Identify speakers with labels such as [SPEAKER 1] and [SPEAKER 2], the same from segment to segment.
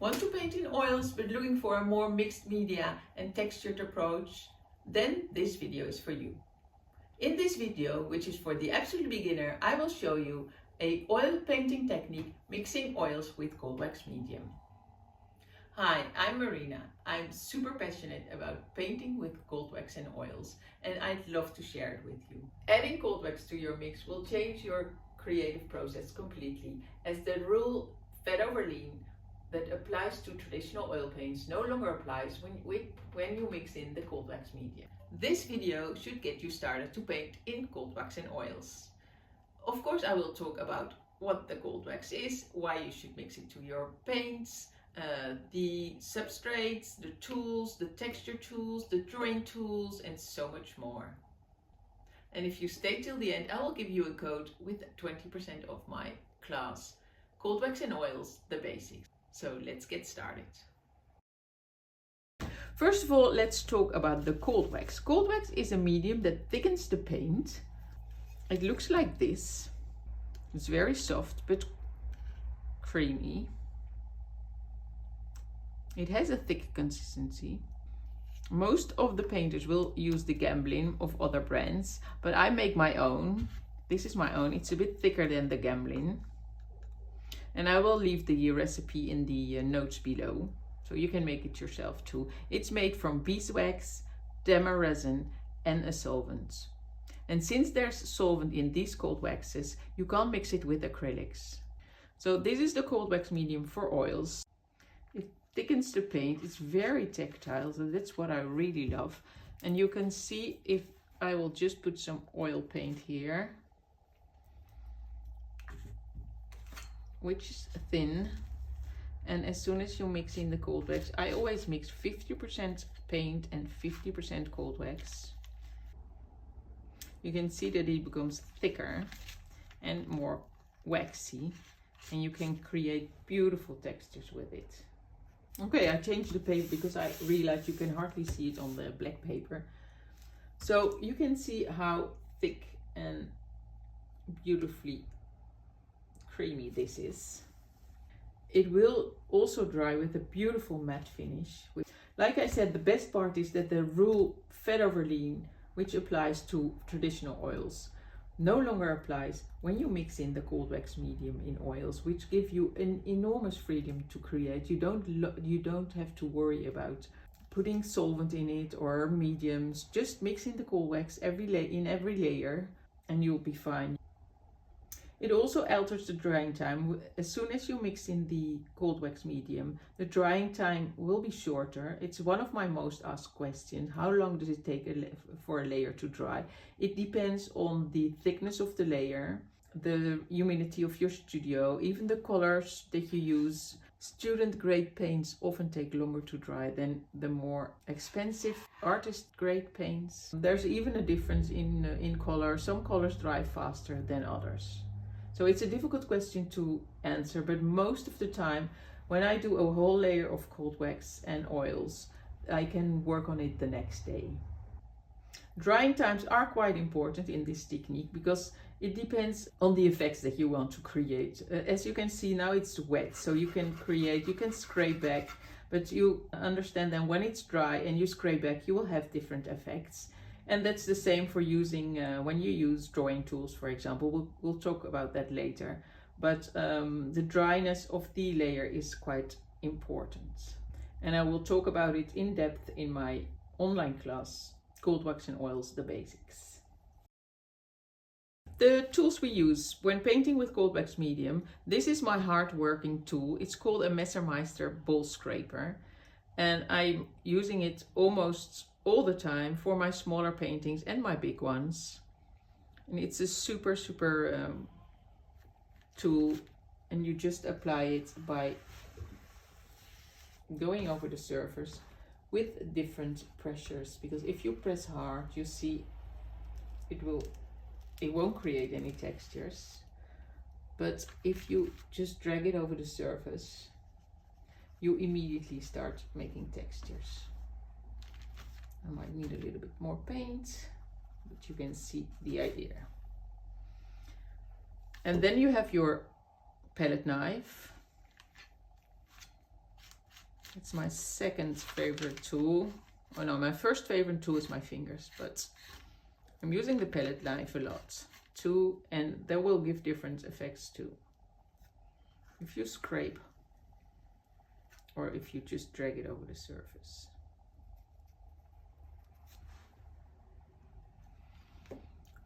[SPEAKER 1] Want to paint in oils but looking for a more mixed media and textured approach? Then this video is for you. In this video, which is for the absolute beginner, I will show you a oil painting technique mixing oils with coldwax medium. Hi, I'm Marina. I'm super passionate about painting with coldwax and oils, and I'd love to share it with you. Adding coldwax to your mix will change your creative process completely, as the rule fat over lean that applies to traditional oil paints no longer applies when you mix in the coldwax medium. This video should get you started to paint in coldwax and oils. Of course, I will talk about what the coldwax is, why you should mix it to your paints, the substrates, the tools, the texture tools, the drawing tools, and so much more. And if you stay till the end, I will give you a code with 20% off my class, Coldwax and Oils, the Basics. So let's get started. First of all, let's talk about the coldwax. Coldwax is a medium that thickens the paint. It looks like this. It's very soft but creamy. It has a thick consistency. Most of the painters will use the Gamblin of other brands, but I make my own. This is my own. It's a bit thicker than the Gamblin. And I will leave the recipe in the notes below, so you can make it yourself too. It's made from beeswax, damar resin, and a solvent. And since there's solvent in these cold waxes, you can't mix it with acrylics. So this is the coldwax medium for oils. It thickens the paint. It's very tactile, so that's what I really love. And you can see, if I will just put some oil paint here, which is thin, and as soon as you mix in the coldwax, I always mix 50% paint and 50% coldwax. You can see that it becomes thicker and more waxy, and you can create beautiful textures with it. Okay, I changed the paper because I realized you can hardly see it on the black paper. So you can see how thick and beautifully creamy this is. It will also dry with a beautiful matte finish. Like I said, the best part is that the rule fat over lean, which applies to traditional oils, no longer applies when you mix in the coldwax medium in oils, which give you an enormous freedom to create. You don't have to worry about putting solvent in it or mediums. Just mix in the coldwax in every layer and you'll be fine. It also alters the drying time. As soon as you mix in the coldwax medium, the drying time will be shorter. It's one of my most asked questions. How long does it take for a layer to dry? It depends on the thickness of the layer, the humidity of your studio, even the colors that you use. Student grade paints often take longer to dry than the more expensive artist grade paints. There's even a difference in color. Some colors dry faster than others. So it's a difficult question to answer, but most of the time when I do a whole layer of coldwax and oils, I can work on it the next day. Drying times are quite important in this technique because it depends on the effects that you want to create. As you can see now, it's wet, so you can scrape back, but you understand that when it's dry and you scrape back, you will have different effects. And that's the same for using, when you use drawing tools, for example. We'll talk about that later. But the dryness of the layer is quite important. And I will talk about it in depth in my online class, Coldwax and Oils, the Basics. The tools we use when painting with coldwax medium, this is my hard working tool. It's called a Messermeister ball scraper. And I'm using it almost all the time for my smaller paintings and my big ones. And it's a super tool, and you just apply it by going over the surface with different pressures, because if you press hard, you see it won't create any textures. But if you just drag it over the surface, you immediately start making textures. I might need a little bit more paint, but you can see the idea. And then you have your palette knife, It's my second favorite tool. Oh no, my first favorite tool is my fingers, but I'm using the palette knife a lot too, and that will give different effects too. If you scrape or if you just drag it over the surface.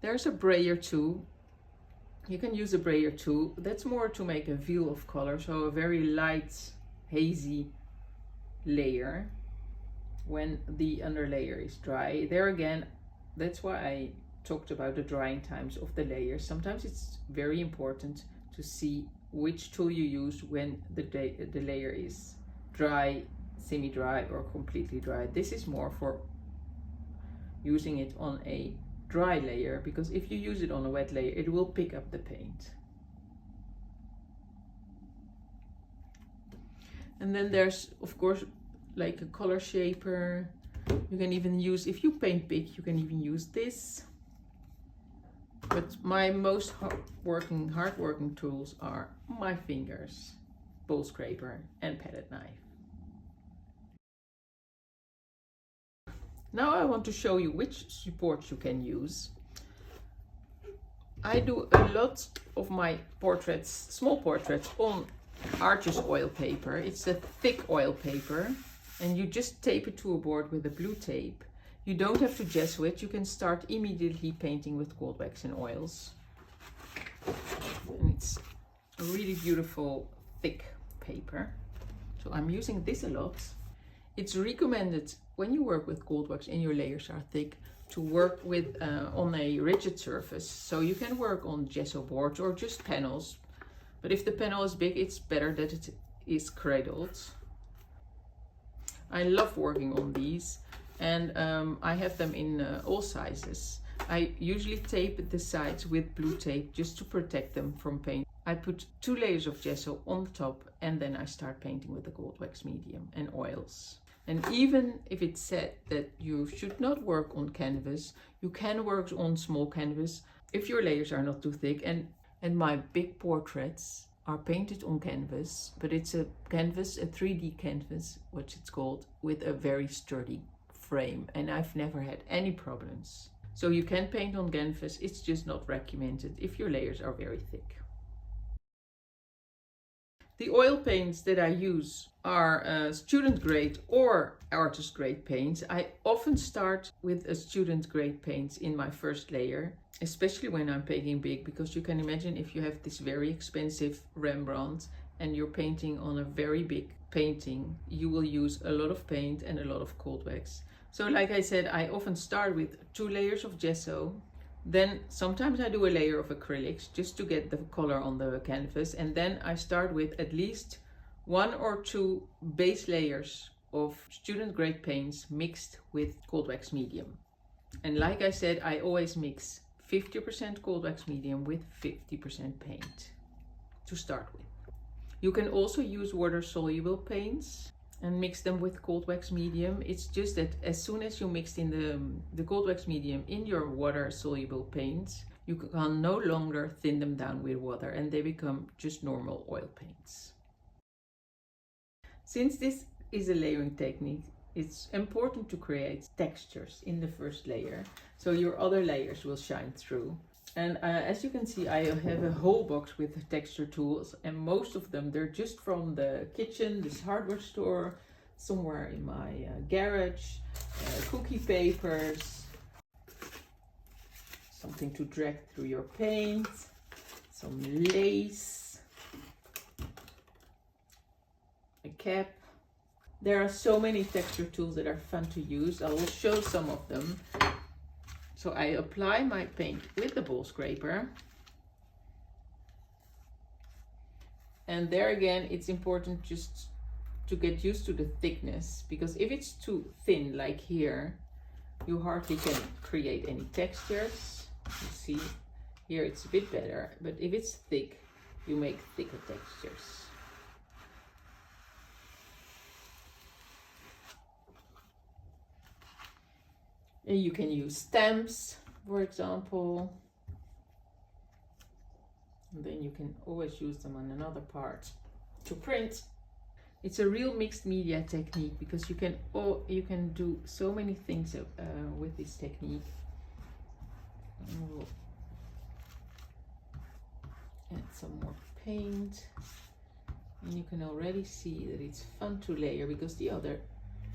[SPEAKER 1] There's a brayer too. You can use a brayer too. That's more to make a veil of color, so a very light, hazy layer when the underlayer is dry. There again, that's why I talked about the drying times of the layers. Sometimes it's very important to see which tool you use when the layer is dry, semi-dry, or completely dry. This is more for using it on a dry layer, because if you use it on a wet layer, it will pick up the paint. And then there's, of course, like a color shaper. You can even use, if you paint big, you can even use this. But my most hard-working tools are my fingers, bowl scraper, and palette knife. Now I want to show you which supports you can use. I do a lot of my portraits, small portraits, on Arches oil paper. It's a thick oil paper, and you just tape it to a board with a blue tape. You don't have to gesso it. You can start immediately painting with cold wax and oils. And it's a really beautiful thick paper. So I'm using this a lot. It's recommended when you work with cold wax and your layers are thick to work with on a rigid surface. So you can work on gesso boards or just panels. But if the panel is big, it's better that it is cradled. I love working on these, and I have them in all sizes. I usually tape the sides with blue tape just to protect them from paint. I put 2 layers of gesso on the top, and then I start painting with the coldwaxmedium and oils. And even if it's said that you should not work on canvas, you can work on small canvas if your layers are not too thick. And my big portraits are painted on canvas, but it's a canvas, a 3D canvas, which it's called, with a very sturdy frame, and I've never had any problems. So you can paint on canvas, it's just not recommended if your layers are very thick. The oil paints that I use are student grade or artist grade paints. I often start with a student grade paint in my first layer, especially when I'm painting big, because you can imagine if you have this very expensive Rembrandt and you're painting on a very big painting, you will use a lot of paint and a lot of cold wax. So like I said, I often start with 2 layers of gesso. Then sometimes I do a layer of acrylics just to get the color on the canvas. And then I start with at least 1 or 2 base layers of student grade paints mixed with coldwaxmedium. And like I said, I always mix 50% coldwaxmedium with 50% paint to start with. You can also use water soluble paints and mix them with coldwaxmedium. It's just that as soon as you mix in the coldwaxmedium in your water soluble paints, you can no longer thin them down with water and they become just normal oil paints. Since this is a layering technique, it's important to create textures in the first layer so your other layers will shine through. And as you can see, I have a whole box with texture tools, and most of them, they're just from the kitchen, this hardware store, somewhere in my garage, cookie papers, something to drag through your paint, some lace, a cap. There are so many texture tools that are fun to use. I will show some of them. So I apply my paint with the bowl scraper. And there again, it's important just to get used to the thickness, because if it's too thin, like here, you hardly can create any textures. You see, here it's a bit better, but if it's thick, you make thicker textures. You can use stamps, for example, and then you can always use them on another part to print. It's a real mixed media technique because you can do so many things with this technique. We'll add some more paint, and you can already see that it's fun to layer because the other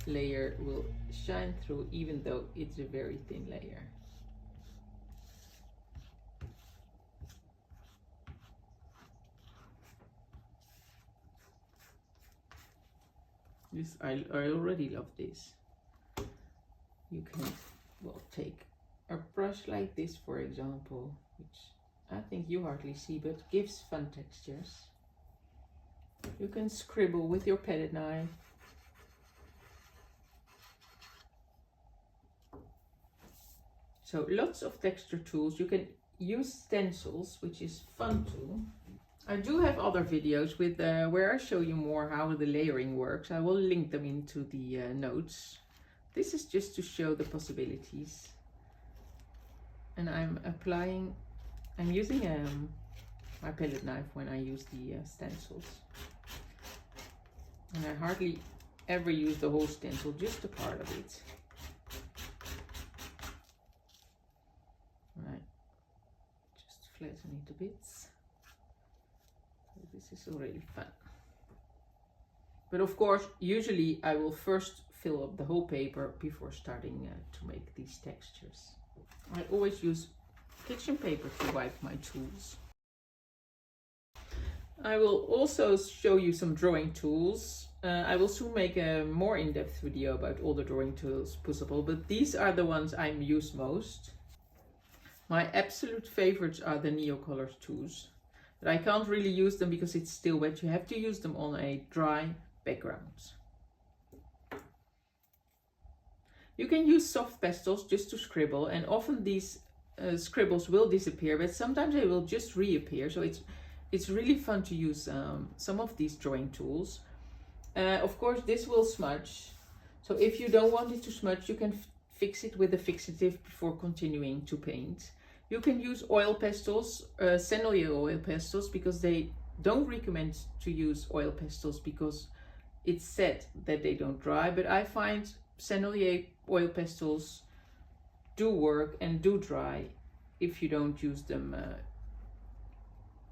[SPEAKER 1] layer will shine through even though it's a very thin layer. This I already love this. You can, well, take a brush like this, for example, which I think you hardly see but gives fun textures. You can scribble with your palette knife. So lots of texture tools. You can use stencils, which is fun too. I do have other videos with where I show you more how the layering works. I will link them into the notes. This is just to show the possibilities. And I'm using my palette knife when I use the stencils. And I hardly ever use the whole stencil, just a part of it. Right, just flatten it a bit. This is already fun. But of course, usually I will first fill up the whole paper before starting to make these textures. I always use kitchen paper to wipe my tools. I will also show you some drawing tools. I will soon make a more in-depth video about all the drawing tools possible, but these are the ones I use most. My absolute favorites are the Neocolor tools. But I can't really use them because it's still wet. You have to use them on a dry background. You can use soft pastels just to scribble, and often these scribbles will disappear, but sometimes they will just reappear. So it's really fun to use some of these drawing tools. Of course, this will smudge. So if you don't want it to smudge, you can fix it with a fixative before continuing to paint. You can use oil pastels, sennelier oil pastels, because they don't recommend to use oil pastels because it's said that they don't dry, but I find sennelier oil pastels do work and do dry if you don't use them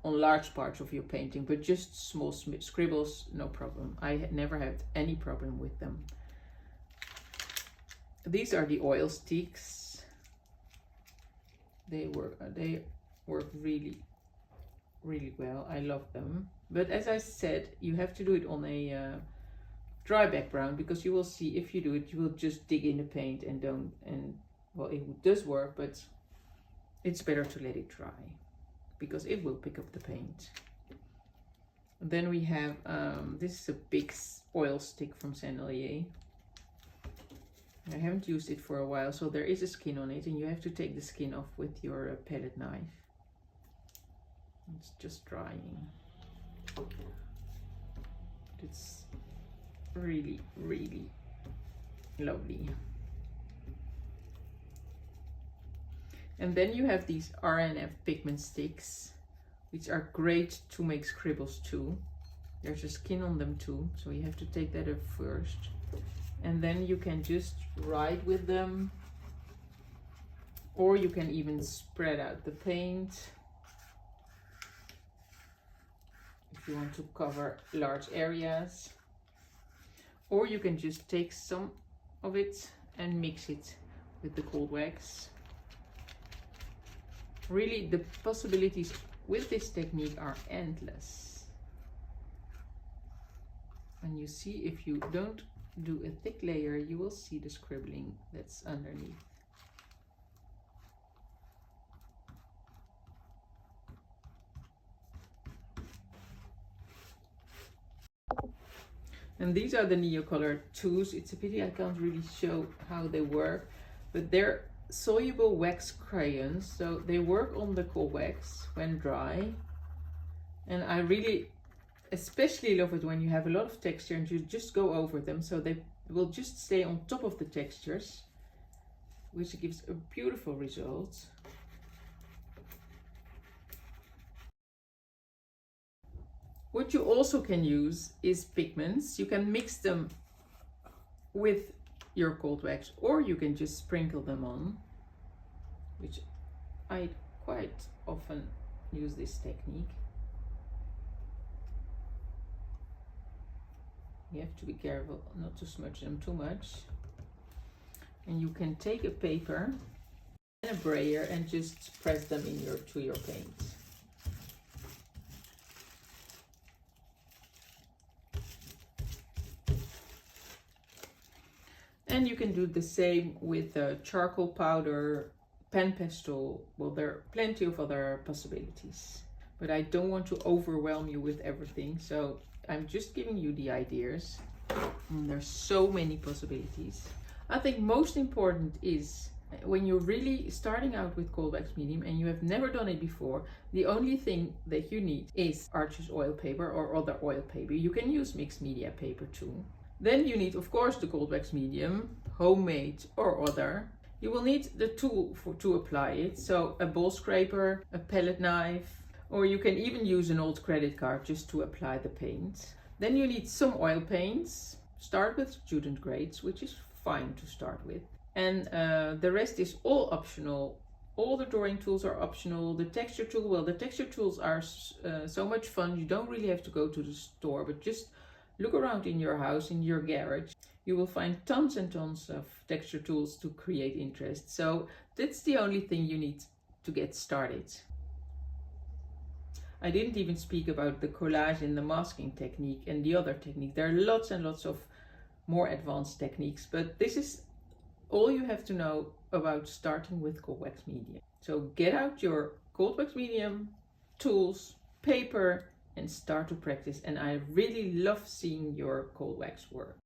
[SPEAKER 1] on large parts of your painting, but just small scribbles, no problem. I never had any problem with them. These are the oil sticks. They work really, really well. I love them. But as I said, you have to do it on a dry background, because you will see if you do it, you will just dig in the paint well, it does work, but it's better to let it dry because it will pick up the paint. And then we have, this is a big oil stick from Sennelier. I haven't used it for a while, so there is a skin on it and you have to take the skin off with your palette knife. It's just drying. It's really, really lovely. And then you have these RNF pigment sticks, which are great to make scribbles too. There's a skin on them too, so you have to take that off first. And then you can just write with them, or you can even spread out the paint if you want to cover large areas. Or you can just take some of it and mix it with the cold wax. Really, the possibilities with this technique are endless. And you see, if you don't do a thick layer, you will see the scribbling that's underneath. And these are the Neocolor tools. It's a pity I can't really show how they work, but they're soluble wax crayons, so they work on the cold wax when dry. And I really especially love it when you have a lot of texture and you just go over them, so they will just stay on top of the textures, which gives a beautiful result. What you also can use is pigments. You can mix them with your cold wax, or you can just sprinkle them on, which I quite often use this technique. You have to be careful not to smudge them too much. And you can take a paper and a brayer and just press them in to your paint. And you can do the same with charcoal powder, pen pastel. Well, there are plenty of other possibilities, but I don't want to overwhelm you with everything, so I'm just giving you the ideas. And there's so many possibilities. I think most important is when you're really starting out with cold wax medium and you have never done it before, the only thing that you need is Arches oil paper or other oil paper. You can use mixed media paper too. Then you need, of course, the cold wax medium, homemade or other. You will need the tool to apply it. So a bowl scraper, a palette knife, or you can even use an old credit card just to apply the paint. Then you need some oil paints. Start with student grades, which is fine to start with. And the rest is all optional. All the drawing tools are optional. The texture tool, well, the texture tools are so much fun. You don't really have to go to the store, but just look around in your house, in your garage. You will find tons and tons of texture tools to create interest. So that's the only thing you need to get started. I didn't even speak about the collage and the masking technique and the other technique. There are lots and lots of more advanced techniques, but this is all you have to know about starting with cold wax medium. So get out your cold wax medium, tools, paper, and start to practice. And I really love seeing your cold wax work.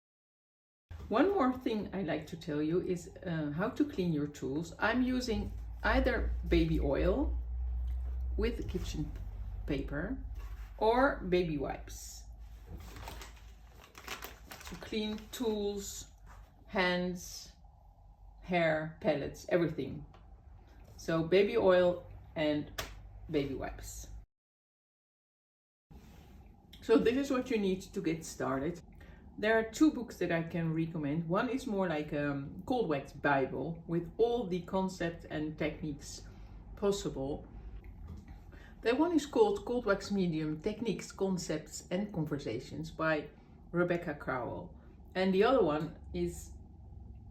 [SPEAKER 1] One more thing I like to tell you is how to clean your tools. I'm using either baby oil with kitchen paper or baby wipes to clean tools, hands, hair, palettes, everything. So baby oil and baby wipes. So this is what you need to get started. There are two books that I can recommend. One is more like a cold wax Bible with all the concepts and techniques possible. That one is called Cold Wax Medium Techniques, Concepts and Conversations by Rebecca Crowell. And the other one is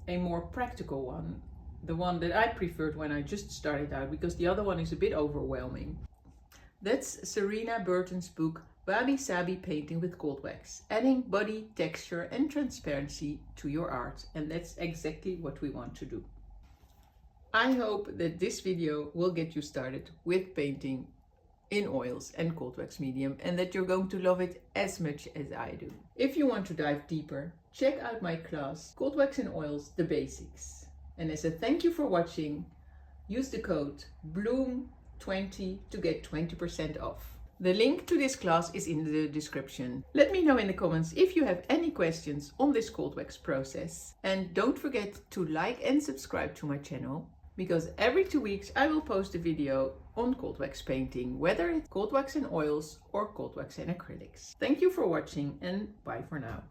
[SPEAKER 1] a more practical one, the one that I preferred when I just started out, because the other one is a bit overwhelming. That's Serena Burton's book, Wabi Sabi Painting with Cold Wax, adding body, texture and transparency to your art. And that's exactly what we want to do. I hope that this video will get you started with painting in oils and cold wax medium, and that you're going to love it as much as I do. If you want to dive deeper, check out my class, Cold Wax and Oils, The Basics. And as a thank you for watching, use the code BLOOM20 to get 20% off. The link to this class is in the description. Let me know in the comments if you have any questions on this cold wax process. And don't forget to like and subscribe to my channel, because every 2 weeks I will post a video on cold wax painting, whether it's cold wax and oils or cold wax and acrylics. Thank you for watching, and bye for now.